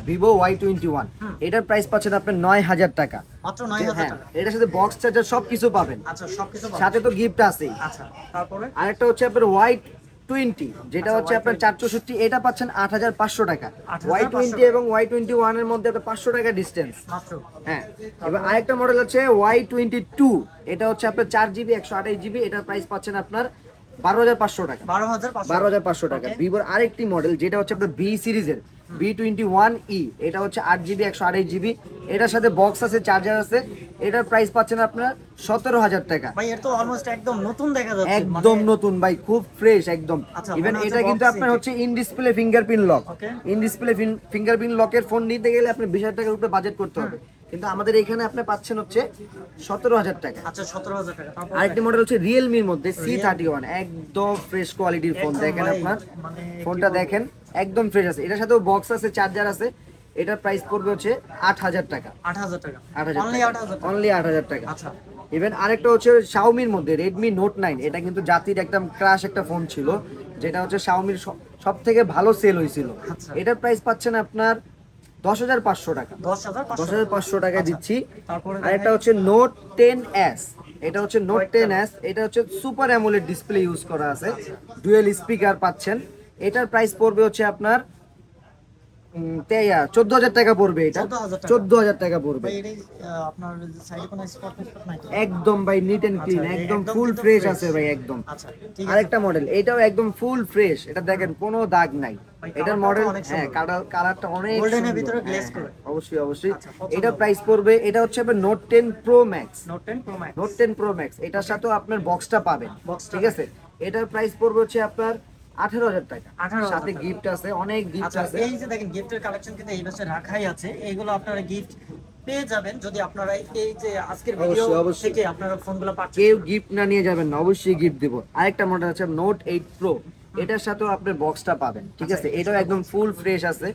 Vivo Y21 এটার price পাচ্ছেন আপনি 9000 টাকা মাত্র 9000 টাকা। এটার সাথে বক্স চার্জার সবকিছু পাবেন। আচ্ছা সবকিছু পাবেন, সাথে তো গিফট আছেই। আচ্ছা তারপরে আরেকটা হচ্ছে আপনার Y20 যেটা হচ্ছে আপনার 464, এটা পাচ্ছেন 8500 টাকা। Y20 এবং Y21 এর মধ্যে একটা 500 টাকা ডিসটেন্স মাত্র। হ্যাঁ, এবার আরেকটা মডেল আছে Y22, এটা হচ্ছে আপনার 4GB 128GB, এটার প্রাইস পাচ্ছেন আপনার 12500 টাকা। 12500 টাকা। ভিভোর আরেকটি মডেল যেটা হচ্ছে আপনার বি সিরিজের B21E, এটা হচ্ছে 8GB 128GB, এটার সাথে বক্স আছে, চার্জার আছে, এটার প্রাইস পাচ্ছেন আপনার 17000 টাকা। ভাই এটা তো অলমোস্ট একদম নতুন দেখা যাচ্ছে, একদম নতুন ভাই, খুব ফ্রেশ একদম। ইভেন এটা কিন্তু আপনার হচ্ছে in display fingerprint lock. In display fingerprint লকের ফোন নিতে গেলে আপনি 20000 টাকার উপরে বাজেট করতে হবে, কিন্তু আমাদের এখানে আপনি পাচ্ছেন হচ্ছে 17000 টাকা। আচ্ছা 17000 টাকা। আরেকটি মডেল হচ্ছে রিয়েলমির মধ্যে C31, একদম ফ্রেশ কোয়ালিটির ফোন। দেখেন আপনার ফোনটা দেখেন একদম ফ্রেশ আছে, এটার সাথেও বক্স আছে, চার্জার আছে, এটার প্রাইস পড়বে হচ্ছে 8000 টাকা। 8000 টাকা, 8000 অনলি 8000 টাকা। আচ্ছা ইভেন আরেকটা হচ্ছে Xiaomiর মধ্যে Redmi Note 9, এটা কিন্তু জাতির একদম ক্রাশ একটা ফোন ছিল, যেটা হচ্ছে Xiaomiর সব থেকে ভালো সেল হয়েছিল। এটার প্রাইস পাচ্ছেন আপনার 10500 টাকা। 10500 টাকা দিচ্ছি। আরেকটা হচ্ছে Note 10s, এটা হচ্ছে Note 10s, এটা হচ্ছে সুপার অ্যামোলেড ডিসপ্লে ইউজ করা আছে, ডুয়েল স্পিকার পাচ্ছেন, এটার প্রাইস পড়বে হচ্ছে আপনার 14000 টাকা পড়বে। এটা 14000 টাকা পড়বে। একদম ভাই নিট এন্ড ক্লিন, একদম ফুল ফ্রেশ আছে ভাই একদম। আরেকটা মডেল, এটাও একদম ফুল ফ্রেশ, এটা দেখেন কোনো দাগ নাই। এটার মডেল হ্যাঁ কালারটা অনেক গোল্ডেনের ভিতরে গ্লেজ করে। অবশ্যই অবশ্যই। এটা প্রাইস পড়বে, এটা হচ্ছে আপনার Note 10 Pro Max। Note 10 Pro Max এটার সাথেও আপনার বক্সটা পাবেন, ঠিক আছে। এটার প্রাইস পড়বে হচ্ছে আপনার 18000 টাকা। সাথে গিফট আছে, অনেক গিফট আছে। এই যে দেখেন গিফটের কালেকশন কিন্তু এই বছর রাখাই আছে, এইগুলো আপনারা গিফট পেয়ে যাবেন যদি আপনারা এই যে আজকের ভিডিও থেকে আপনারা ফোনগুলো পাচ্ছেন। কেউ গিফট না নিয়ে যাবেন না, অবশ্যই গিফট দেব। আরেকটা মডেল আছে Note 8 Pro, এটার সাথেও আপনি বক্সটা পাবেন, ঠিক আছে। এটাও একদম ফুল ফ্রেশ আছে,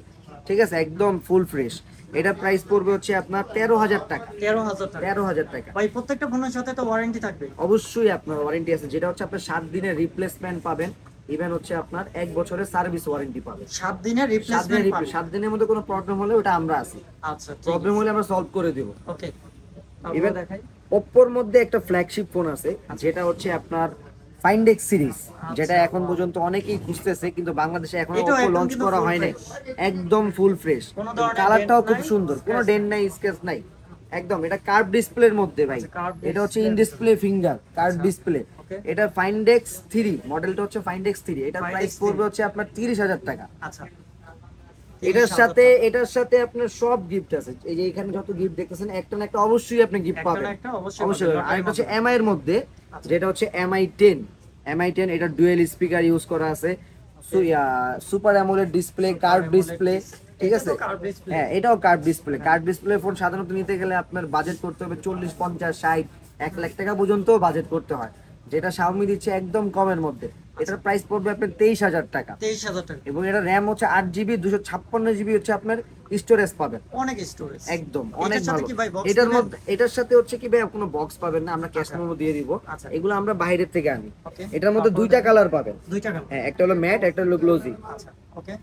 ঠিক আছে, একদম ফুল ফ্রেশ। এটা প্রাইস পড়বে হচ্ছে আপনার 13000 টাকা। 13000 টাকা। ভাই প্রত্যেকটা ফোনের সাথে তো ওয়ারেন্টি থাকবে? অবশ্যই আপনার ওয়ারেন্টি আছে, যেটা হচ্ছে আপনার 7 দিনের রিপ্লেসমেন্ট পাবেন, ইভেন হচ্ছে আপনার 1 বছরের সার্ভিস ওয়ারেন্টি পাবেন। 7 দিনের রিপ্লেসমেন্ট পাবেন। 7 দিনের মধ্যে কোনো প্রবলেম হলে ওটা আমরা আছি। আচ্ছা প্রবলেম হলে আমরা সলভ করে দেব। ওকে। ইভেন দেখাই Oppo এর মধ্যে একটা ফ্ল্যাগশিপ ফোন আছে, যেটা হচ্ছে আপনার Find X সিরিজ, যেটা এখন পর্যন্ত অনেকেই খুঁজতেছে, কিন্তু বাংলাদেশে এখনো Oppo লঞ্চ করা হয় নাই। একদম ফুল ফ্রেশ, কালারটাও খুব সুন্দর, কোনো ডেন্ট নাই, স্ক্র্যাচ নাই, একদম। এটা কার্ভ ডিসপ্লের মধ্যে ভাই, এটা হচ্ছে in display finger curve display. এটা Find X 3 মডেলটা হচ্ছে Find X 3, এটার প্রাইস পড়বে হচ্ছে আপনার 30000 টাকা। আচ্ছা এটার সাথে আপনার সব গিফট আছে, এই যে এখানে যত গিফট দেখতেছেন একটা না একটা অবশ্যই আপনি গিফট পাবেন, অবশ্যই। আরেকটা হচ্ছে MI এর মধ্যে, যেটা হচ্ছে MI10, এটা ডুয়েল স্পিকার ইউজ করা আছে, super AMOLED display, curve display, ঠিক আছে। হ্যাঁ এটাও curve display. Curve display phone সাধারণত নিতে গেলে আপনার বাজেট করতে হবে 40, 50, 60, 1 লাখ টাকা পর্যন্ত বাজেট করতে হয়, যেটা Xiaomi দিচ্ছে একদম কমের মধ্যে। এটার প্রাইস পড়বে আপনার 23000 টাকা। এবং এটা RAM হচ্ছে 8GB 256GB হচ্ছে আপনার স্টোরেজ পাবেন, অনেক স্টোরেজ, একদম অনেক ভালো। এটার মধ্যে এটার সাথে হচ্ছে কি ভাই কোনো বক্স পাবেন না, আমরা ক্যাশ মেমো দিয়ে দিব, এগুলো আমরা বাইরের থেকে আনি। এটার মধ্যে দুইটা কালার পাবেন, হ্যাঁ, একটা হলো ম্যাট, একটা হলো গ্লোজি। ওকে।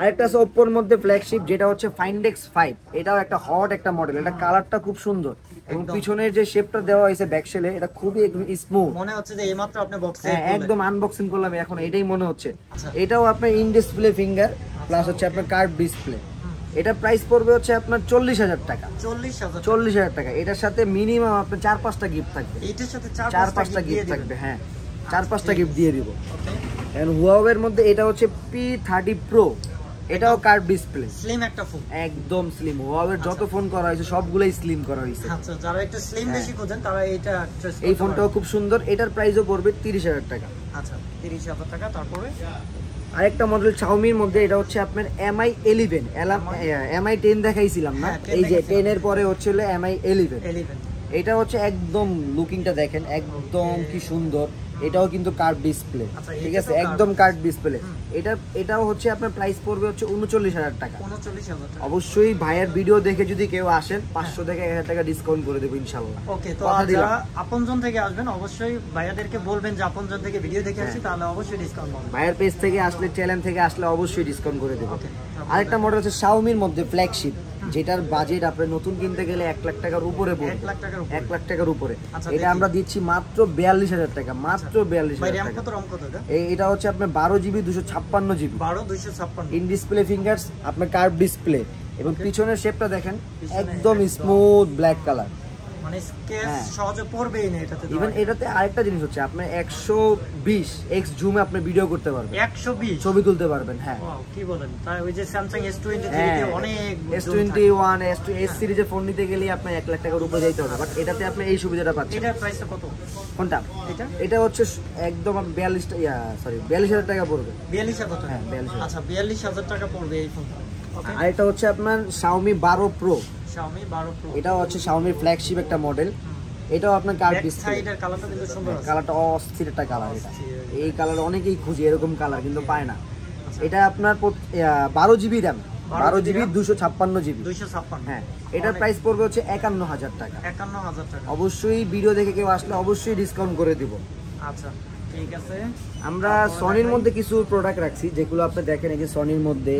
আরেকটা আছে Oppo এর মধ্যে ফ্ল্যাগশিপ, যেটা হচ্ছে Find X 5, এটাও একটা হট একটা মডেল, এটা কালারটা খুব সুন্দর, এবং পিছনের যে শেপটা দেওয়া হয়েছে ব্যাকশেলে, এটা খুবই একদম স্মুথ, মনে হচ্ছে যে এইমাত্র আপনি বক্সে একদম আনবক্সিং করলাম এখন, এটাই মনে হচ্ছে। এটাও আপনার ইন ডিসপ্লে ফিঙ্গার প্লাস হচ্ছে আপনার কার্ভ ডিসপ্লে। এটা প্রাইস পড়বে হচ্ছে আপনার 40000 টাকা। 40000 টাকা। এটার সাথে মিনিমাম আপনার 4-5টা গিফট থাকবে। এটার সাথে 4-5টা গিফট থাকবে, হ্যাঁ 4-5টা গিফট দিয়ে দিব। এন্ড Huawei এর মধ্যে এটা হচ্ছে P30 Pro, এটাও কার্ভ ডিসপ্লে, স্লিম একটা ফোন, একদম স্লিম। Huawei যত ফোন করা হয়েছে সবগুলাই স্লিম করা হয়েছে। আচ্ছা যারা একটু স্লিম বেশি খোঁজেন তারা এটা এই ফোনটাও খুব সুন্দর, এটার প্রাইসও পড়বে 30000 টাকা। আচ্ছা 30000 টাকা। তারপরে আরেকটা মডেল Xiaomi এর মধ্যে, এটা হচ্ছে আপনার MI11, MI10 দেখাইছিলাম না, এই যে 10 এর পরে হচ্ছে MI11। এটা হচ্ছে একদম লুকিংটা দেখেন, একদম কি সুন্দর, এটাও কিন্তু কার্ভ ডিসপ্লে, ঠিক আছে, একদম কার্ভ ডিসপ্লে। এটাও হচ্ছে আপনার প্রাইস পড়বে হচ্ছে 39,000 টাকা। অবশ্যই ভাইয়ের ভিডিও দেখে যদি কেউ আসেন 500 থেকে 1000 টাকা ডিসকাউন্ট করে দেবো ইনশাআল্লাহ। ওকে, তো যারা আপনজন থেকে আসবেন অবশ্যই ভাইয়াদেরকে বলবেন যে আপনজন থেকে ভিডিও দেখে আসছি, তাহলে অবশ্যই ডিসকাউন্ট পাবেন। ভাইয়ের পেজ থেকে আসলে, চ্যানেল থেকে আসলে অবশ্যই ডিসকাউন্ট করে দেবো। আরেকটা মডেল হচ্ছে Xiaomi-র মধ্যে ফ্ল্যাগশিপ, যেটার বাজেট আপনি নতুন কিনতে গেলে 1 লাখ টাকার উপরে পড়বে, 1 লাখ টাকার উপরে। এটা আমরা দিচ্ছি মাত্র 42,000 টাকা, মাত্র 42,000 টাকা। এটা হচ্ছে আপনার 12 GB 256 GB, 12/256 in display fingers, আপনার কার্ভ ডিসপ্লে, এবং পিছনের শেপটা দেখেন একদম স্মুথ ব্ল্যাক কালার, মানে স্কেচ সহজে পড়বেই না এটাতে। ইভেন এটাতে আরেকটা জিনিস হচ্ছে আপনি 120x জুমে আপনি ভিডিও করতে পারবেন, 120 ছবি তুলতে পারবেন। হ্যাঁ, কি বলেন, তাই ওই যে Samsung S23 তে অনেক S21 S সিরিজের ফোন নিতে গেলে আপনি 1 লাখ টাকার উপরে যাইতে হবে, বাট এটাতে আপনি এই সুবিধাটা পাচ্ছেন। এটার প্রাইসটা কত? কোনটা? এটা হচ্ছে একদম 42,000 টাকা পড়বে। 42,000 টাকা? হ্যাঁ, 42,000। আচ্ছা, 42,000 টাকা পড়বে এই ফোনটা। আর এটা হচ্ছে আপনার Xiaomi 12 Pro, Xiaomi 12 Pro, এটাও হচ্ছে Xiaomi ফ্ল্যাগশিপ একটা মডেল। এটাও আপনার কার্ভ ডিসপ্লে, সাইডের কালারটা কিন্তু সুন্দর আছে, কালারটা অস্থির একটা কালার। এটা এই কালার অনেকেই খুঁজে, এরকম কালার কিন্তু পায় না। এটা আপনার 12 জিবি র্যাম, 12 জিবি 256 জিবি। 256, হ্যাঁ, এটার প্রাইস পড়বে হচ্ছে 51,000 টাকা। 51,000 টাকা। অবশ্যই ভিডিও দেখে কেউ আসলে অবশ্যই ডিসকাউন্ট করে দিব। আচ্ছা, ঠিক আছে। আমরা সনির মধ্যে কিছু প্রোডাক্ট রাখছি, যেগুলো আপনি দেখেন এই যে সনির মধ্যে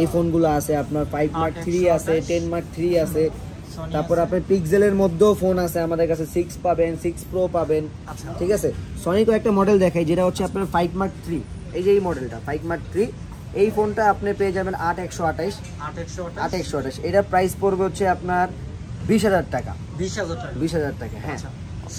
এই ফোনগুলো আছে, আপনার 5 Mark 3 আছে, 10 Mark 3 আছে, তারপর আপনার পিক্সেলের মধ্যেও ফোন আছে আমাদের কাছে, 6 পাবেন, 6 Pro পাবেন, ঠিক আছে। সনি কয়েকটা মডেল দেখাই, যেটা হচ্ছে আপনার 5 Mark 3, এই যে এই মডেলটা 5 Mark 3, এই ফোনটা আপনি পেয়ে যাবেন 8,128। এটার প্রাইস পড়বে হচ্ছে আপনার 20,000 টাকা। 20,000 টাকা, হ্যাঁ।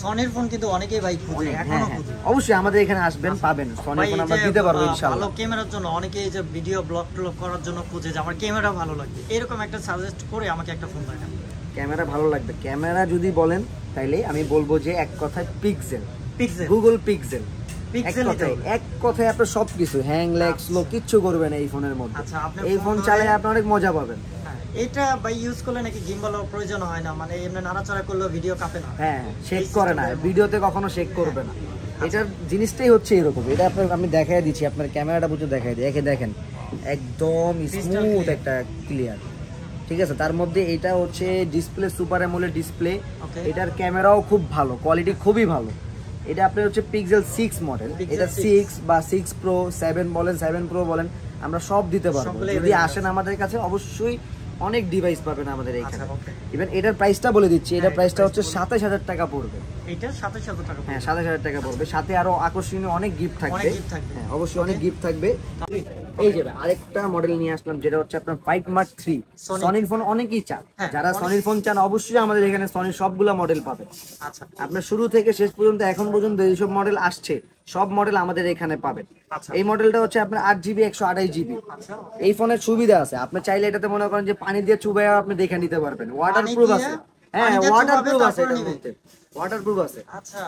সনির ফোন কিন্তু অনেকেই ভাই খুঁজে, এখনো খুঁজে। অবশ্যই আমাদের এখানে আসবেন, পাবেন সনির ফোন আমরা দিতে পারবো ইনশাআল্লাহ। ভালো ক্যামেরার জন্য অনেকেই যে ভিডিও ব্লগ করার জন্য খুঁজে যে আমার ক্যামেরা ভালো লাগবে, এরকম একটা সাজেস্ট করে আমাকে একটা ফোন দেখান। ক্যামেরা ভালো লাগবে, ক্যামেরা যদি বলেন তাইলে আমি বলবো যে এক কথায় পিক্সেল, গুগল পিক্সেল। এক কথায় আপনার সবকিছু হ্যাং ল্যাগ স্লো কিচ্ছু করবে না এই ফোনের মধ্যে। এই ফোন চালিয়ে আপনি অনেক মজা পাবেন। এটা ভাই ইউজ করলে নাকি গিম্বলের প্রয়োজন হয় না, মানে এমনি নাড়াচাড়া করলেও ভিডিও কাঁপে না? হ্যাঁ, শেক করে না, ভিডিওতে কখনো শেক করবে না। এটার জিনিসটাই হচ্ছে এরকম। এটা আপনার আমি দেখাই দিচ্ছি, আপনার ক্যামেরাটা বুঝে দেখাই দিই, দেখেন একদম স্মুথ একটা ক্লিয়ার, ঠিক আছে। তার মধ্যে এটা হচ্ছে ডিসপ্লে সুপার অ্যামোলেড ডিসপ্লে, এটার ক্যামেরাও খুব ভালো, কোয়ালিটি খুবই ভালো। এটা আপনার হচ্ছে পিক্সেল 6 মডেল, এটা 6 বা 6 Pro, 7 বলেন, 7 Pro বলেন, আমরা সব দিতে পারবো। যদি আসেন আমাদের কাছে অবশ্যই অনেক ডিভাইস পাবেন আমাদের এইখানে। ইভেন এটার প্রাইসটা বলে দিচ্ছি, এটার প্রাইসটা হচ্ছে 27,000 টাকা পড়বে। এটা 27,000 টাকা? হ্যাঁ, 27,000 টাকা পড়বে। সাথে আরো আকর্ষণীয় অনেক গিফট থাকবে। হ্যাঁ, অবশ্যই অনেক গিফট থাকবে। এই যে আরেকটা মডেল নিয়ে আসলাম, যেটা হচ্ছে আপনার 5 Mark 3। সনির ফোন অনেকেই চান, যারা সনির ফোন চান অবশ্যই আমাদের এখানে সনির সবগুলা মডেল পাবেন। আচ্ছা, আপনার শুরু থেকে শেষ পর্যন্ত এখন পর্যন্ত এইসব মডেল আসছে, সব মডেল আমাদের এখানে পাবেন। এই মডেলটা হচ্ছে আপনার 8 জিবি 128 জিবি। এই ফোনের সুবিধা আছে, আপনি চাইলে এটাতে মনে করেন যে পানি দিয়ে চুবাইয়া আপনি দেখে নিতে পারবেন, ওয়াটারপ্রুফ আছে। হ্যাঁ, ওয়াটারপ্রুফ আছে এটার মধ্যে, ওয়াটারপ্রুফ আছে। আচ্ছা,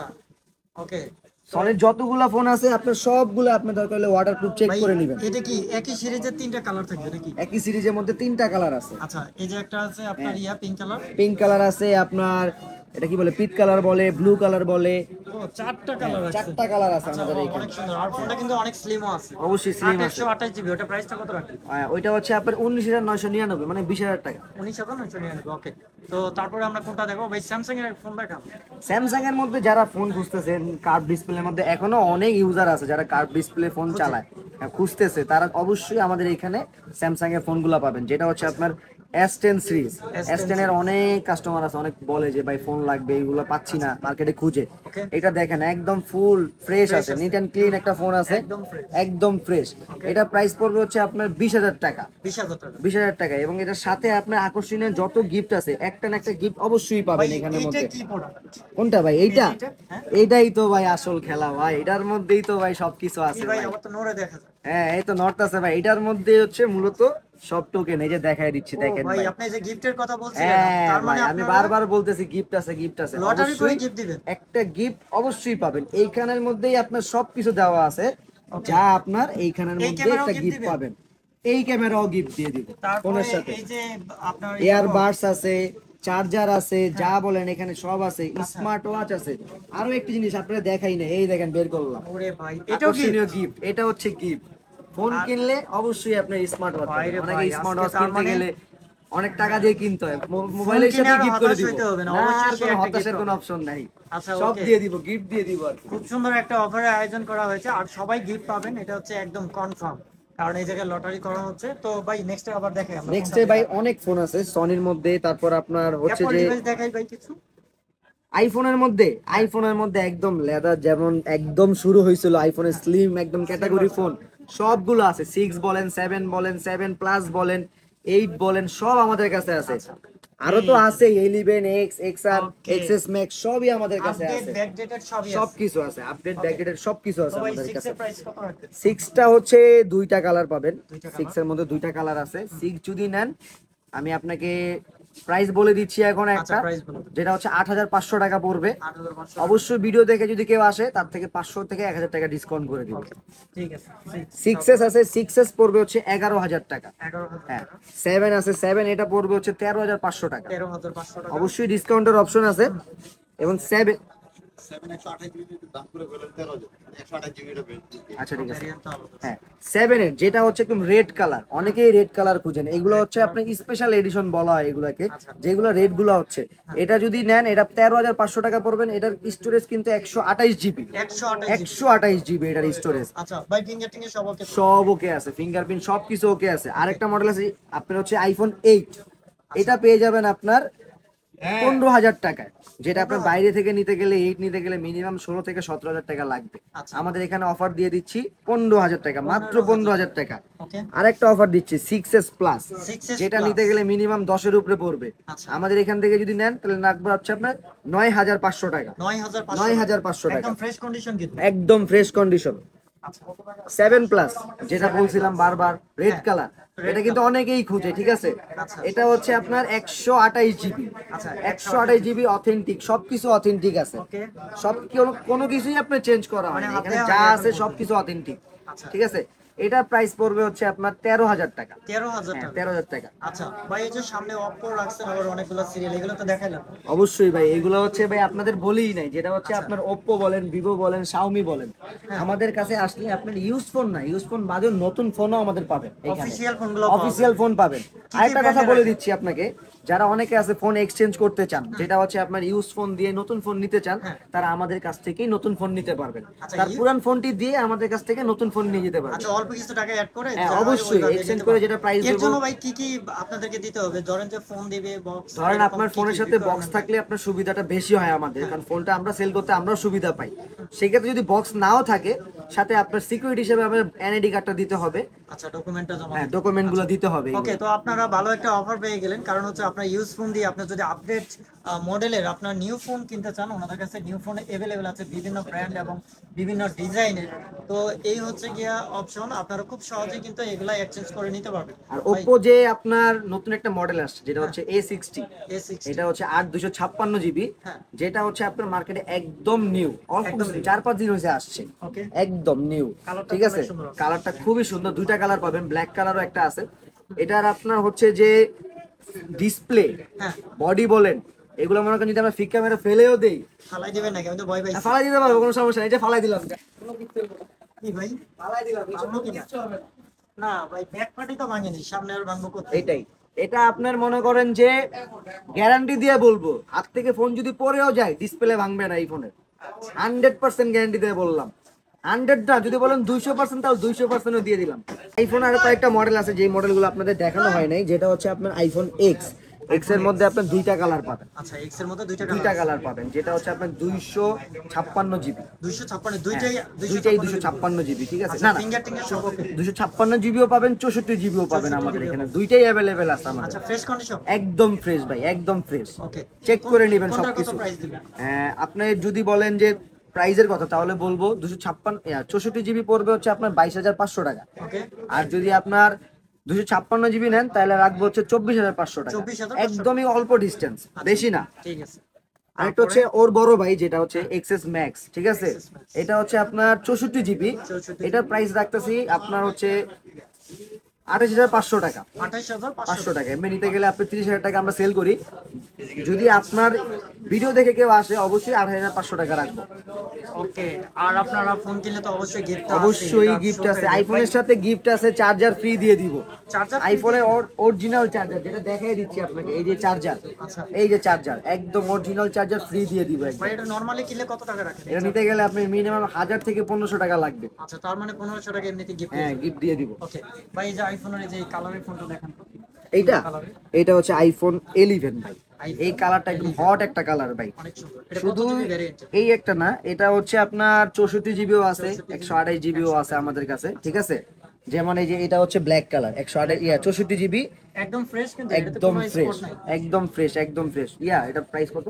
ওকে। সনির যতগুলা ফোন আছে আপনার সবগুলো আপনি দরকার হলে ওয়াটারপ্রুফ চেক করে নেবেন। এটা কি একই সিরিজের 3টা কালার থাকবে নাকি? একই সিরিজের মধ্যে 3টা কালার আছে। আচ্ছা, এই যে একটা আছে আপনার পিঙ্ক কালার, পিঙ্ক কালার আছে আপনার, এটা কি বলে পিট কালার বলে, ব্লু কালার বলে, 4টা কালার আছে। 4টা কালার আছে আমাদের এখানে। অনেক সুন্দর। আর ফোনটা কিন্তু অনেক স্লিমও আছে। অবশ্যই স্লিম আছে। 828 জিবি। ওটা প্রাইসটা কত রাখি? ওইটা হচ্ছে আপনার 19,999, মানে 20,000 টাকা। 19,999, ওকে। তো তারপরে আমরা কোনটা দেখব ভাই? স্যামসাং এর ফোন দেখাম। স্যামসাং এর মধ্যে যারা ফোন খুঁজতেছেন কার্ভ ডিসপ্লের মধ্যে, এখনো অনেক ইউজার আছে যারা কার্ভ ডিসপ্লে ফোন চালায়, খুঁজতেছে, তারা অবশ্যই আমাদের এখানে স্যামসাং এর ফোনগুলো পাবেন। যেটা হচ্ছে আপনার S10 সিরিজ। S10 এর অনেক কাস্টমার আছে, অনেক বলে যে ভাই ফোন লাগবে, এগুলো পাচ্ছি না মার্কেটে খুঁজে। এটা দেখেন একদম ফুল ফ্রেশ আছে, নিট এন্ড ক্লিন একটা ফোন আছে, একদম ফ্রেশ। এটা প্রাইস পড়বে হচ্ছে আপনার 20,000 টাকা। 20,000 টাকা। এবং এটার সাথে আপনার আকর্ষণীয় যত গিফট আছে, একটা না একটা গিফট অবশ্যই পাবেন এখানের মধ্যে। কোনটা ভাই? এইটা? এইটাই তো ভাই আসল খেলা ভাই, এটার মধ্যেই তো ভাই সবকিছু আছে ভাই। হ্যাঁ, এই তো নর্থ আছে ভাই, এটার মধ্যে হচ্ছে মূলত সব টোকেন। এই যে দেখাই দিচ্ছি, দেখেন ভাই, আপনি যে গিফটের কথা বলছিলেন, তার মানে আমি বারবার বলতেছি গিফট আছে, গিফট আছে। লটারি করে গিফট দিবেন, একটা গিফট অবশ্যই পাবেন। এইখানের মধ্যেই আপনার সবকিছু দেওয়া আছে, যা আপনার এইখানের মধ্যে একটা গিফট পাবেন। এই ক্যামেরাও গিফট দিয়ে দিব ফোনের সাথে। এই যে আপনার এয়ারবাডস আছে, চার্জার আছে, যা বলেন এখানে সব আছে, স্মার্ট ওয়াচ আছে। আরো একটি জিনিস আপনারা দেখাই না, এই দেখেন বের করলাম, ওরে ভাই এটাও কি আকর্ষণীয় গিফট। এটা হচ্ছে গিফট, ফোন কিনলে অবশ্যই আপনার স্মার্ট ওয়াচ পাবেন। অনেকে স্মার্ট ওয়াচ কিনতে গেলে অনেক টাকা দিয়ে কিনতে হয়, মোবাইলের সাথে গিফট করে দিব না, কোনো হতাশার কোনো অপশন নাই, আচ্ছা সব ওকে, দিয়ে দিব, গিফট দিয়ে দিব আর কি। খুব সুন্দর একটা অফারের আয়োজন করা হয়েছে আর সবাই গিফট পাবেন, এটা হচ্ছে একদম কনফার্ম, কারণ এই জায়গায় লটারি করা হচ্ছে। তো ভাই নেক্সট আবার দেখাই আমরা, নেক্সট ভাই অনেক ফোন আছে সনির মধ্যে, তারপর আপনার হচ্ছে অ্যাপল যে ডিভাইস দেখাই ভাই কিছু। আইফোনের মধ্যে একদম লেদার, যেমন একদম শুরু হয়েছিল আইফোনের স্লিম একদম ক্যাটাগরি ফোন, সবগুলো আছে। 6 বলেন, 7 বলেন, 7 প্লাস বলেন, 8 বলেন, সব আমাদের কাছে আছে। আরো তো আছে 11X, XR, XS Max, সবই আমাদের কাছে আপডেট আছে, ব্যাকডেটেড সবই আছে। সবকিছু আছে, আপডেট ব্যাকডেটেড সবকিছু আছে তো ভাই আমাদের 6 কাছে। এর প্রাইস কত রাখবেন? 6টা হচ্ছে দুইটা কালার পাবেন, দুইটা 6 এর মধ্যে দুইটা কালার আছে। 6 যদি নেন, আমি আপনাকে প্রাইস বলে দিচ্ছি এখন আচ্ছা একটা, প্রাইস বলুন। যেটা হচ্ছে 8500 টাকা পড়বে। 8500, অবশ্যই ভিডিও দেখে যদি কেউ আসে, তার থেকে 500 থেকে 1000 টাকা ডিসকাউন্ট করে দিব। ঠিক আছে। 6s আছে, 6s পড়বে হচ্ছে 11000 টাকা। 11000 হ্যাঁ, টাকা, 7 আছে, 7 এটা পড়বে হচ্ছে 13500 টাকা। 13500 টাকা। অবশ্যই ডিসকাউন্টের অপশন আছে। এবং 7, 128 জিবি দাম করে ফেলেন 13,000, 128 জিবি এটা বেশ। আচ্ছা ঠিক আছে। ভেরিয়েন্ট তো আলাদা। হ্যাঁ, 7 এর যেটা হচ্ছে একদম রেড কালার, অনেকেই রেড কালার খুঁজেন, এগুলো হচ্ছে আপনার স্পেশাল এডিশন বলা হয় এগুলাকে, যেগুলো রেড গুলো হচ্ছে। এটা যদি নেন, এটা 13500 টাকা পড়বেন। এটার স্টোরেজ কিন্তু 128 জিবি, 128 জিবি এটার স্টোরেজ। আচ্ছা ভাই ফিঙ্গারপ্রিন্ট সব ওকে? সব ওকে আছে, ফিঙ্গারপ্রিন্ট সবকিছু ওকে আছে। আরেকটা মডেল আছে আপনার হচ্ছে আইফোন 8, এটা পেয়ে যাবেন আপনার 15000 টাকায়। যেটা আপনার বাইরে থেকে নিতে গেলে, 8 নিতে গেলে মিনিমাম 16 থেকে 17000 টাকা লাগবে। আচ্ছা। আমাদের এখানে অফার দিয়ে দিচ্ছি 15000 টাকা, মাত্র 15000 টাকা। ওকে। আরেকটা অফার দিচ্ছি 6s প্লাস, 6s যেটা plus। নিতে গেলে মিনিমাম 10 এর উপরে পড়বে। আচ্ছা। আমাদের এখান থেকে যদি নেন, তাহলে লাগবে হচ্ছে আপনার 9500 টাকা। 9500, 9500 টাকা, একদম ফ্রেশ কন্ডিশন কিন্তু। একদম ফ্রেশ কন্ডিশন। আচ্ছা 7 প্লাস, যেটা বলছিলাম বারবার, রেড হ্যাঁ, কালার, red এটা কিন্তু অনেকেই খুঁজে, ঠিক আছে। আচ্ছা। এটা হচ্ছে আপনার 128 জিবি, আচ্ছা, 128 জিবি অথেন্টিক, সবকিছু অথেন্টিক আছে। ওকে। সব কোনো কিছুই আপনার চেঞ্জ করা হয় না, মানে এখানে হাতে যা হাতে আছে এখন সবকিছু অথেন্টিক, আচ্ছা। ঠিক আছে। এটা প্রাইস পড়বে হচ্ছে আপনার 13000 টাকা। 13000 হ্যাঁ, টাকা। 13000 টাকা। আচ্ছা ভাই এই যে সামনে অপো রাখছেন আবার অনেকগুলো সিরিয়াল, এগুলো তো দেখাইলাম। অবশ্যই ভাই, এগুলো হচ্ছে ভাই আপনাদের বলেই নাই, যেটা হচ্ছে আপনার ওপ্পো বলেন, ভিভো বলেন, শাওমি বলেন, আমাদের কাছে আসলে আপনার ইউজ ফোন না, ইউজ ফোন বাদে নতুন ফোনও আমাদের পাবেন, অফিশিয়াল ফোনগুলো অফিসিয়াল ফোন পাবেন। আরেকটা কথা brand-এর বলে আছে? দিচ্ছি আপনাকে, যারা অনেকে আছে ফোন এক্সচেঞ্জ করতে চান, যেটা হচ্ছে আপনার ইউজ ফোন দিয়ে নতুন ফোন নিতে চান, হ্যাঁ। তারা আমাদের কাছ থেকেই নতুন ফোন নিতে পারবেন। আচ্ছা, তার পুরান ফোনটি দিয়ে আমাদের কাছ থেকে নতুন ফোন নিয়ে যেতে পারবেন। আচ্ছা অল্প কিছু টাকা অ্যাড করে হ্যাঁ, যা হয় অবশ্যই ওইভাবে এক্সচেঞ্জ নিতে করে পারবেন। যেটা প্রাইস এর দেবো। জন্য ভাই কি কি আপনাদেরকে দিতে হবে? ধরেন যে ফোন দিবে, বক্স, ধরেন আপনার ফোনের সাথে বক্স থাকলে আপনার সুবিধাটা বেশি হয় আমাদের, কারণ ফোনটা আমরা সেল করতে আমরাও সুবিধা পাই। সেক্ষেত্রে যদি বক্স নাও থাকে, সাথে আপনার সিকিউরিটি হিসেবে আপনার এনআইডি কার্ডটা দিতে হবে। আচ্ছা ডকুমেন্টটা জমা হ্যাঁ, দিতে হবে। ডকুমেন্ট গুলো দিতে হবে। ওকে, তো আপনারা ভালো একটা অফার পেয়ে গেলেন, কারণ হচ্ছে আপনার ইউজ ফোন দিয়ে আপনার যদি আপডেট মডেলের আপনার নিউ ফোন কিনতে চান, ওনাদের কাছে নিউ ফোন अवेलेबल আছে বিভিন্ন ব্র্যান্ড এবং বিভিন্ন ডিজাইনের। তো এই হচ্ছে গিয়া অপশন, আপনারা খুব সহজেই কিন্তু এগুলা এক্সচেঞ্জ করে নিতে পারবেন। আর ওপ্পো যে আপনার নতুন একটা মডেল আসছে, যেটা হচ্ছে A60, A60, এটা হচ্ছে 8256 জিবি, হ্যাঁ। যেটা হচ্ছে আপনার মার্কেটে একদম নিউ, অল্প একদম new। 4-5 দিন হয়েছে আসছে, ওকে। একদম নিউ, কালারটা ঠিক আছে। অনেক সুন্দর আছে। কালারটা খুবই সুন্দর, দুইটা কালার পাবেন, ব্ল্যাক কালারও একটা আছে। এটার আপনার হচ্ছে যে ডিসপ্লে, হ্যাঁ, বডি বলেন, এগুলো মনে করেন যদি আমরা ফিক্কা মেরে ফেলেও দেই, ফালাই দিবেন নাকি? আমি তো ভয় পাইছি। ফালাই দিতে পারবো, কোনো সমস্যা নেই, এই যে ফালাই দিলাম, কি ভাই ফালাই দিলাম, ভাঙবো কিনা? না ভাই ব্যাক পার্টি তো ভাঙেনি, সামনে আর ভাঙবো কোথায়? এটাই। এটা আপনার মনে করেন যে গ্যারান্টি দিয়ে বলবো, হাত থেকে ফোন যদি পড়েও যায়, ডিসপ্লে ভাঙবে না এই ফোনের, 100% গ্যারান্টি দিয়ে বললাম। 100 না, যদি বলেন 200%, তাও 200%ও দিয়ে দিলাম। আইফোন আরো কয়েকটা মডেল আছে, যেই মডেলগুলো আপনাদের দেখানো হয় নাই, যেটা হচ্ছে আপনার আইফোন এক্স। এক্স এর মধ্যে আপনার দুইটা কালার পাবেন, আচ্ছা এক্স এর মধ্যে দুইটা দুইটা কালার পাবেন, যেটা হচ্ছে আপনার 256 জিবি, 256, দুইটাই দুইটাই 256 জিবি, ঠিক আছে। না না, ফিঙ্গার টিঙ্গার সব ওকে। 256 জিবিও পাবেন, 64 জিবিও পাবেন, আমাদের এখানে দুইটাই অ্যাভেলেবেল আছে আমাদের। আচ্ছা ফ্রেশ কন্ডিশন, একদম ফ্রেশ ভাই, একদম ফ্রেশ, ওকে। চেক করে নেবেন কোনটার কত সবকিছু। প্রাইস দিবেন? আপনি যদি বলেন যে প্রাইজের কথা, তাহলে বলবো 64 জিবি পড়বে হচ্ছে আপনার 22500 টাকা। ওকে। আর যদি আপনার 256 জিবি নেন, তাহলে রাখবো হচ্ছে 24500 টাকা, 24500 একদমই অল্প ডিস্টেন্স, বেশি না। ঠিক আছে। আরেকটা হচ্ছে ওর বড় ভাই, যেটা হচ্ছে এক্সএস ম্যাক্স, ঠিক আছে। XS Max। এটা হচ্ছে আপনার 64 জিবি, 64 এটার প্রাইস রাখতেছি আপনার হচ্ছে 28,500 টাকা, 28,500 টাকা। এমনি নিতে গেলে আপনি 30,000 টাকা আমরা সেল করি। যদি আপনার ভিডিও দেখে কেউ আসে অবশ্যই 28,500 টাকা রাখবো। ওকে, আর আপনারা ফোন কিনলে তো অবশ্যই গিফট আছে, অবশ্যই গিফট আছে, আইফোনের সাথে গিফট আছে, চার্জার ফ্রি দিয়ে দিব। চার্জার আইফোনের অরিজিনাল চার্জার যেটা দেখাই দিচ্ছি আপনাকে, এই যে চার্জার, আচ্ছা এই যে চার্জার, একদম অরিজিনাল চার্জার ফ্রি দিয়ে দিব একদম। ভাই, এটা নরমালি কিনলে কত টাকা রাখেন? এটা নিতে গেলে আপনি মিনিমাম 1000 থেকে 1500 টাকা লাগবে। আচ্ছা, তার মানে 1500 টাকা এমনিতে গিফট। হ্যাঁ, গিফট দিয়ে দিব। ওকে ভাই, এই যে আইফোনের এই যে কালারের ফোনটা দেখেন তো, এইটা কালারে এটা হচ্ছে আইফোন 11 ভাই। এই কালারটা একদম হট একটা কালার ভাই। অনেক সুন্দর। এটা কত শুধু জিবি ভ্যারিয়েন্ট? এই একটা না, এটা হচ্ছে আপনার 64 জিবিও আছে, 128 জিবিও আছে আমাদের কাছে, ঠিক আছে। যেমন এই যে এটা হচ্ছে ব্ল্যাক কালার, 64 জিবি, একদম ফ্রেশ, কিন্তু এটাতে একদম কোনো ফ্রেশ, স্পট নাই। একদম ফ্রেশ, একদম ফ্রেশ। এটা প্রাইস কত?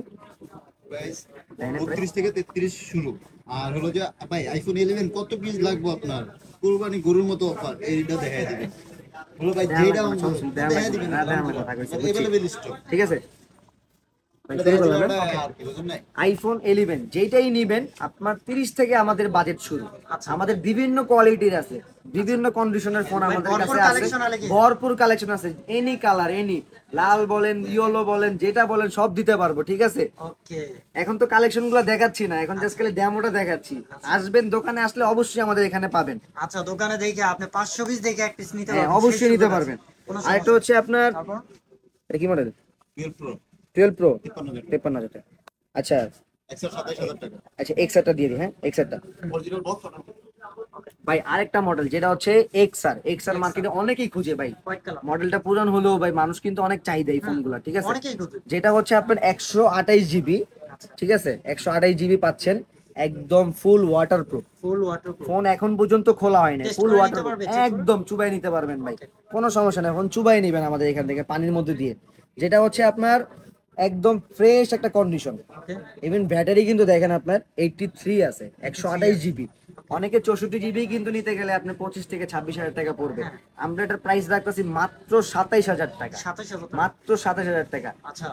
প্রাইস তাই না, 32 থেকে 33 শুরু। আর হলো যে ভাই আইফোন 11 কত পিস লাগবে আপনার? কুরবানি গরুর মতো অফার, এইটা দেখাই দিবেন। হলো ভাই যেটা দেখাই দিবেন, अवेलेबल স্টক। ঠিক আছে ভাই, এটা শুরু করলাম, দেখাই হ্যাঁ? আর কি বুঝুন না? আইফোন 11 যেটাই নিবেন আপনার 30 থেকে আমাদের বাজেট শুরু। আচ্ছা। আমাদের বিভিন্ন কোয়ালিটির আছে, বিভিন্ন কন্ডিশনের ফোন আমাদের ভরপুর কাছে আছে, collection আলে কি? ভরপুর কালেকশন আছে। এনি কালার, এনি লাল বলেন, ইয়েলো বলেন, যেটা বলেন সব দিতে পারবো, ঠিক আছে। ওকে, এখন তো কালেকশন গুলো দেখাচ্ছি না, এখন জাস্ট খালি ডেমোটা দেখাচ্ছি। আসবেন দোকানে, আসলে অবশ্যই আমাদের এখানে পাবেন। আচ্ছা দোকানে দেখে আপনি 500 পিস দেখে এক পিস নিতে হ্যাঁ, পারবেন, অবশ্যই সেই নিতে সুবিধা পারবেন। আছে। কোনো আরেকটা সমস্যা হচ্ছে আপনার, নেই। তারপর এটা কি মডেল? 12 প্রো 12 প্রো 53,000 53,000 টাকা। আচ্ছা 127,000 টাকা। আচ্ছা, এক্সারটা দিয়ে দিই। হ্যাঁ, এক্সারটা অরিজিনাল বক্স ভাই। আরেকটা মডেল যেটা হচ্ছে এক্সআর মার্কেটে অনেকেই খুঁজে ভাই। হোয়াইট কালার মডেলটা পুরান হলেও ভাই মানুষ কিন্তু অনেক চাহিদা এই ফোনগুলো, ঠিক আছে। অনেকেই খুঁজে। যেটা হচ্ছে আপনার 128 জিবি, ঠিক আছে, 128 জিবি পাচ্ছেন, একদম ফুল ওয়াটারপ্রুফ ফুল ওয়াটারপ্রুফ। ফোন। এখন পর্যন্ত খোলা হয় না, Test ফুল করে নিতে ওয়াটারপ্রুফ, পারবে, check করে? একদম চুবাই নিতে পারবেন ভাই, কোনো সমস্যা নেই। ফোন চুবাই নেবেন আমাদের এখান থেকে পানির মধ্যে দিয়ে। যেটা হচ্ছে আপনার একদম ফ্রেশ একটা কন্ডিশন। ওকে, ইভেন ব্যাটারি কিন্তু দেখেন আপনার 83 আছে, 128 জিবি। অনেকে 64 জিবি কিন্তু নিতে গেলে আপনার 25 থেকে 26,000 টাকা পড়বে। আমরা এটার প্রাইস রাখতেছি মাত্র 27,000 টাকা, 27,000 টাকা। মাত্র 27,000 টাকা। আচ্ছা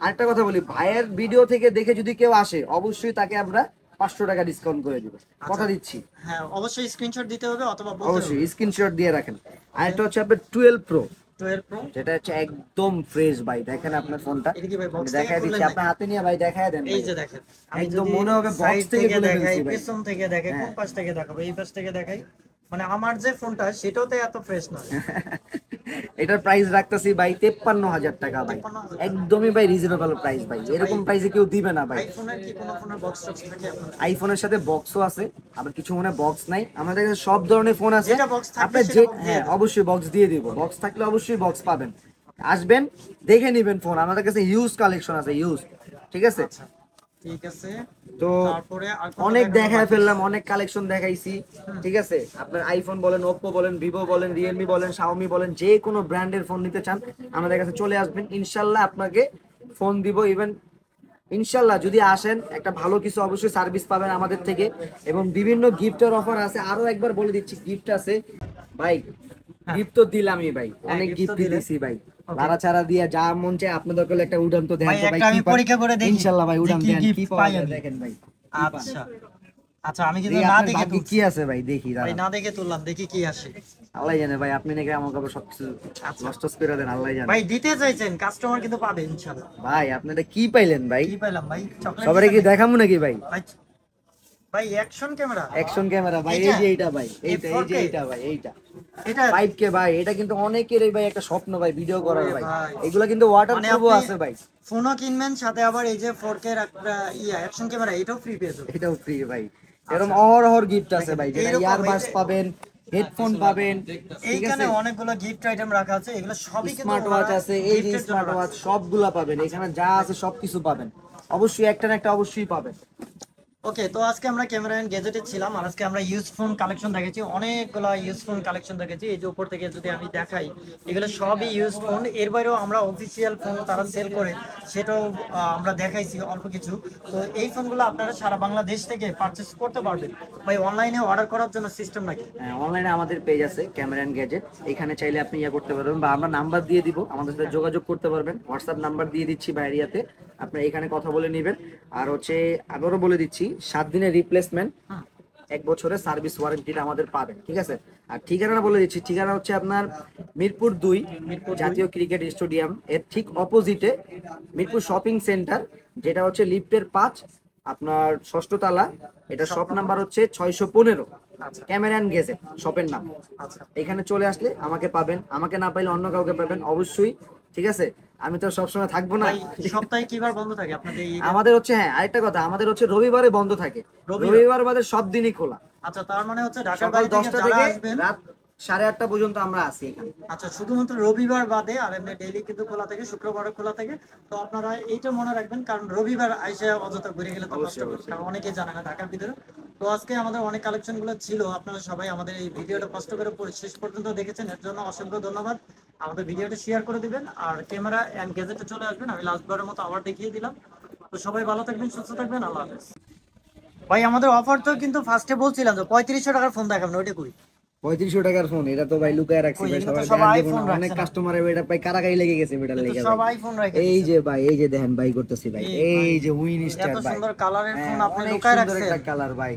আরেকটা কথা বলি, ভাইয়ের ভিডিও থেকে দেখে যদি কেউ আসে অবশ্যই তাকে আমরা 500 টাকা ডিসকাউন্ট করে দিব, কথা দিচ্ছি। হ্যাঁ, অবশ্যই স্ক্রিনশট দিতে হবে অথবা বলতে হবে। অবশ্যই স্ক্রিনশট দিয়ে রাখেন। আরেকটা হচ্ছে আপনার 12 প্রো, 12 প্রো। যেটা হচ্ছে একদম ফ্রেশ ভাই। দেখেন আপনার ফোনটা, এটা কি ভাই box আমি থেকে দেখাই দিচ্ছি খুললেন আপনার হাতে নিয়ে ভাই, দেখায় দেন এই ভাই। যে দেখেন, আমি একদম যদি মনে হবে box সাইড থেকে খুলে দেখাই, ফেলছি ভাই। পেছন থেকে দেখাই, কোন হ্যাঁ। পাশ থেকে দেখাবো, এই পাশ থেকে দেখাই, মানে আমার যে ফোনটা সেটাও তো এত ফ্রেশ নয়। এটার প্রাইস রাখতেছি ভাই 53,000 টাকা ভাই, 53,000 একদমই ভাই রিজনেবল প্রাইস ভাই, এরকম প্রাইসে কেউ দিবে না ভাই। আইফোনের কি কোনো ফোনের বক্স টক্স থাকে আপনার? আইফোনের সাথে বক্সও আছে, আবার কিছু মনে বক্স নাই, আমাদের কাছে সব ধরনের ফোন আছে। যেটা box থাকবে আপনার সেটা যে, box দিয়ে হ্যাঁ দেব। অবশ্যই বক্স দিয়ে দিব, বক্স থাকলে অবশ্যই বক্স পাবেন। আসবেন, দেখে নেবেন ফোন, আমাদের কাছে ইউজ কালেকশন আছে, ইউজ, ঠিক আছে। আচ্ছা ঠিক আছে, তো তারপরে আর কত অনেক দেখানো দেখায় বাকি? ফেললাম, অনেক কালেকশন দেখাইছি, ঠিক আছে। আপনার আইফোন বলেন, ওপ্পো বলেন, ভিভো বলেন, রিয়েলমি বলেন, শাওমি বলেন, যে কোনো ব্র্যান্ডের ফোন নিতে চান আমাদের কাছে চলে আসবেন, ইনশাল্লাহ আপনাকে ফোন দিব। ইভেন ইনশাল্লাহ যদি আসেন একটা ভালো কিছু অবশ্যই সার্ভিস পাবেন আমাদের থেকে, এবং বিভিন্ন গিফটের অফার আছে। আরো একবার বলে দিচ্ছি, গিফট আছে ভাই, গিফট তো দিলামই ভাই, অনেক gift তো গিফট দিলেন। দিছি ভাই, লাড়া ছাড়া দিয়ে যা মন চায়। আপনাদের কলে একটা উড়ান তো দেন ভাই, তো ভাই, একটা আমি কি পান? পরীক্ষা করে দেখি ইনশাল্লাহ ভাই, যে উড়ান কি দেন, gift কি পাই পাওয়া যায় আমি। দেখেন ভাই। আচ্ছা আচ্ছা, আমি কিন্তু এই না আপনার দেখে ভাগ্যে তুলছি কি আছে ভাই, দেখি ভাই, দাঁড়ান। না দেখে তুললাম, দেখি কি আসে। আল্লাহ জানে ভাই, আপনি নাকি আমার কাছে সবকিছু নষ্ট করে দেন, আল্লাহ জানে ভাই দিতে চাইছেন, কাস্টমার কিন্তু পাবে ইনশাআল্লাহ। ভাই। আপনি এটা কি পাইলেন ভাই? কি পাইলাম ভাই? চকলেট সবারে কি দেখাবো নাকি ভাই? ভাই, ভাই অ্যাকশন ক্যামেরা, অ্যাকশন ক্যামেরা ভাই, এইটা? এই যে এইটা ভাই, এইটা, এই যে 4K? এইটা ভাই, এইটা এটা 5K ভাই। এটা কিন্তু অনেকেরই ভাই একটা স্বপ্ন ভাই, ভিডিও করার ওরে ভাই। ভাই। এগুলো কিন্তু ওয়াটার মানে প্রুফও আপনি আছে ভাই, ফোনও কিনবেন সাথে আবার এই যে 4K এর একটা অ্যাকশন ক্যামেরা, এটাও ফ্রি পেয়ে যাবেন। এটাও ফ্রি ভাই। এরকম অহরহ গিফট আছে ভাই, যেটা এইরকম ইয়ারবাডস এই যে- পাবেন, হেডফোন পাবেন, ঠিক এইখানে আছে, অনেকগুলো গিফট আইটেম রাখা আছে, এগুলো সবই কিন্তু স্মার্ট ওয়াচ আছে, এই যে গিফটের জন্য স্মার্ট ওয়াচ সবগুলা পাবেন এখানে, যা আছে সবকিছু পাবেন। অবশ্যই একটা না একটা অবশ্যই পাবেন। ওকে, তো আজকে আমরা ক্যামেরা এন্ড গ্যাজেটে ছিলাম, আর আজকে আমরা ইউজ ফোন কালেকশন দেখেছি, অনেকগুলো ইউজ ফোন কালেকশন দেখেছি। এই যে উপর থেকে যদি আমি দেখাই, এগুলো সবই ইউজ ফোন। এর বাইরেও আমরা অফিসিয়াল ফোন তারা সেল করে, সেটাও আমরা দেখাইছি অল্প কিছু। তো এই ফোনগুলো আপনারা সারা বাংলাদেশ থেকে পারচেস করতে পারবেন। ভাই অনলাইনে অর্ডার করার জন্য সিস্টেম নাকি? অনলাইনে আমাদের পেজ আছে ক্যামেরা এন্ড গ্যাজেট, এখানে চাইলে আপনি ইয়া করতে পারবেন, বা আমরা নাম্বার দিয়ে দিব, আমাদের সাথে যোগাযোগ করতে পারবেন। হোয়াটসঅ্যাপ নাম্বার দিয়ে দিচ্ছি বাইরিয়াতে, আপনি এখানে কথা বলে নেবেন। আর হচ্ছে আবারও বলে দিচ্ছি, 7 দিনের রিপ্লেসমেন্ট, 1 বছরের সার্ভিস ওয়ারেন্টিটা আমাদের পাবেন, ঠিক আছে। আর ঠিকানা বলে দিচ্ছি, ঠিকানা হচ্ছে আপনার মিরপুর 2 জাতীয় ক্রিকেট স্টেডিয়াম এর ঠিক অপোজিটে মিরপুর শপিং সেন্টার, যেটা হচ্ছে লিফটের 5 আপনার 6ষ্ঠ তলা। এটা শপ নাম্বার হচ্ছে 615, আচ্ছা ক্যামেরা অ্যান্ড গেজেট শপের নাম। আচ্ছা এখানে চলে আসলে আমাকে পাবেন, আমাকে না পাইলে অন্য কাউকে পাবেন অবশ্যই, ঠিক আছে। আমি তো সবসময় থাকবো না। ভাই সপ্তাহে কিবার বন্ধ থাকে আপনাদের এই আমাদের হচ্ছে, হ্যাঁ আরেকটা কথা, আমাদের হচ্ছে রবিবারে বন্ধ থাকে, রবিবার? রবিবার বাদে সব দিনই খোলা। আচ্ছা তার মানে হচ্ছে ঢাকার সকাল বাইরে থেকে 10টা যারা থেকে আসবেন, রাত 8:30 পর্যন্ত আমরা আছি এখানে। আচ্ছা শুধুমাত্র রবিবার বাদে, আর এমনি ডেইলি কিন্তু খোলা থাকে, শুক্রবার খোলা থাকে। তো আপনারা এইটা মনে রাখবেন, কারণ রবিবার আইসা অযথা ঘুরে গেলে তো কষ্ট হবে, কারণ অনেকেই জানে না ঢাকার ভিতরে। তো আজকে আমাদের অনেক কালেকশন গুলো ছিল, আপনারা সবাই আমাদের এই ভিডিওটা কষ্ট করে শেষ পর্যন্ত দেখেছেন, এর জন্য অসংখ্য ধন্যবাদ। আমাদের ভিডিওটা শেয়ার করে দিবেন, আর ক্যামেরা এন্ড গ্যাজেটে চলে আসবেন। আমি লাস্টবারের মতো আবার দেখিয়ে দিলাম। তো সবাই ভালো থাকবেন, সুস্থ থাকবেন, আল্লাহ হাফেজ। ভাই আমাদের অফার তো কিন্তু ফার্স্টে বলছিলাম তো 3500 টাকার ফোন দেখাবেন, ওইটা কই? 3500 টাকার ফোন, এটা তো ভাই লুকায় রাখছি ওই, ভাই, এটা তো সবার সব ধ্যান দেব iPhone না। অনেক রাখছে না। কাস্টমারের এটা পাই কারাকারি লেগে গেছে এটার এটা তো লেগে সব ভাই। আইফোন রাখে এই দিছে। যে ভাই, এই যে দেখেন ভাই করতেছি ভাই, এই এই ভাই, যে উইন স্টার এত ভাই, সুন্দর কালারের ফোন আপনি অনেক লুকায় সুন্দর রাখছেন। একটা কালার ভাই।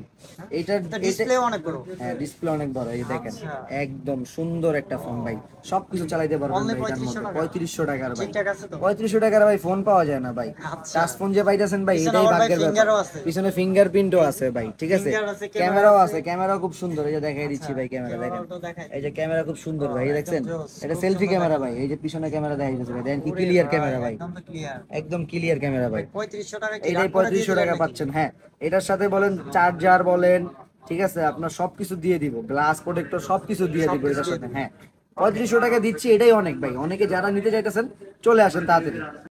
এইটার ডিসপ্লে অনেক বড়। হ্যাঁ ডিসপ্লে অনেক বড়, এই দেখেন আচ্ছা। একদম সুন্দর একটা ফোন ভাই, সবকিছু চালাইতে পারবেন Only ভাই এটার 3500 মধ্যে। টাকা? 3500 টাকার ভাই, ঠিকঠাক আছে তো? 3500 টাকার ভাই ফোন পাওয়া যায় না ভাই। আচ্ছা। টাচ ফোন যে পাইতেছেন ভাই, পিছনে এটাই আবার ভাই ভাগ্যের ব্যাপার। ফিঙ্গারও আছে। পিছনে ফিঙ্গারপ্রিন্টও আছে ভাই, ঠিক আছে। Finger আছে, camera ক্যামেরাও আছে। আছে, ক্যামেরাও খুব সুন্দর, এই যে দেখাই দিচ্ছি ভাই ক্যামেরা দেখেন। ক্যামেরাটা দেখাই। এই যে ক্যামেরা খুব সুন্দর ভাই, এই একদম দেখছেন জোস, এটা খুব সেলফি সুন্দর ক্যামেরা দেখা ভাই, এই যে পিছনে ক্যামেরা দেখাই দিচ্ছে ভাই, দেখেন কি ওরে ক্লিয়ার ভাই, ক্যামেরা ভাই, একদম তো ক্লিয়ার। একদম ক্লিয়ার ক্যামেরা ভাই। 3500 টাকা কি এটাই রাগ করে দিয়ে 3500 টাকা দিবেন নাকি? পাচ্ছেন, হ্যাঁ। এটার সাথে বলেন চার্জার বলেন, ঠিক আছে, আপনার সবকিছু দিয়ে দিব, গ্লাস প্রোটেক্টর সবকিছু দিয়ে দিব সবকিছু এটার দিয়ে সাথে, দিবেন। হ্যাঁ। 3500 টাকা দিচ্ছি, এটাই অনেক ভাই। অনেকে যারা নিতে চাইতেছেন চলে আসেন তাড়াতাড়ি।